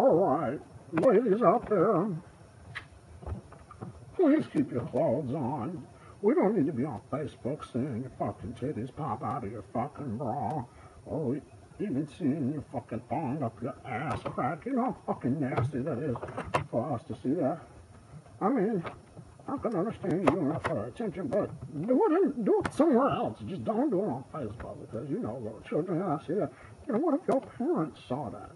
Alright, ladies out there, please keep your clothes on. We don't need to be on Facebook seeing your fucking titties pop out of your fucking bra, or even seeing your fucking thong up your ass crack. You know how fucking nasty that is for us to see that. I mean, I can understand you doing it for attention, but do it somewhere else. Just don't do it on Facebook, because you know little children, I see that. You know, what if your parents saw that?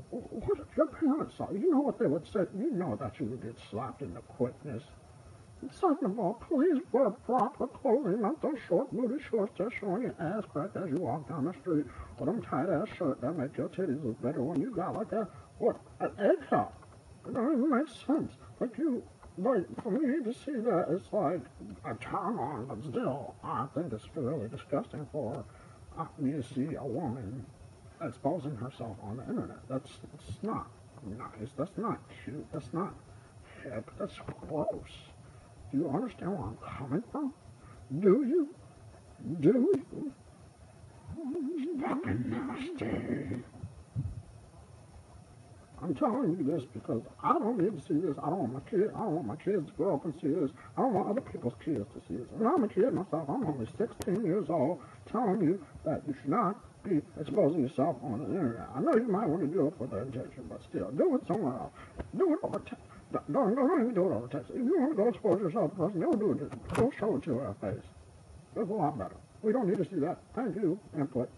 What if your parents saw? You know what they would say? You know that you would get slapped into quickness. Second of all, please wear proper clothing, not those short booty shorts just showing your ass crack as you walk down the street, or them tight ass shirt that make your titties look better when you got like a, what, an egg top. It don't even make sense. Like, for me to see that, it's like a turn on, but still, I think it's really disgusting for me to see a woman exposing herself on the internet. That's not nice. That's not cute. That's not hip. That's gross. Do you understand where I'm coming from? Do you? Do you? It's fucking nasty. I'm telling you this because I don't need to see this. I don't want my kids to grow up and see this. I don't want other people's kids to see this. And I'm a kid myself. I'm only 16 years old, telling you that you should not be exposing yourself on the internet. I know you might want to do it for the intention, but still, do it somewhere else. Do it over text. Don't even do it over text. If you want to go expose yourself to a person, don't do it. Don't show it to her face. It's a lot better. We don't need to see that. Thank you. Input.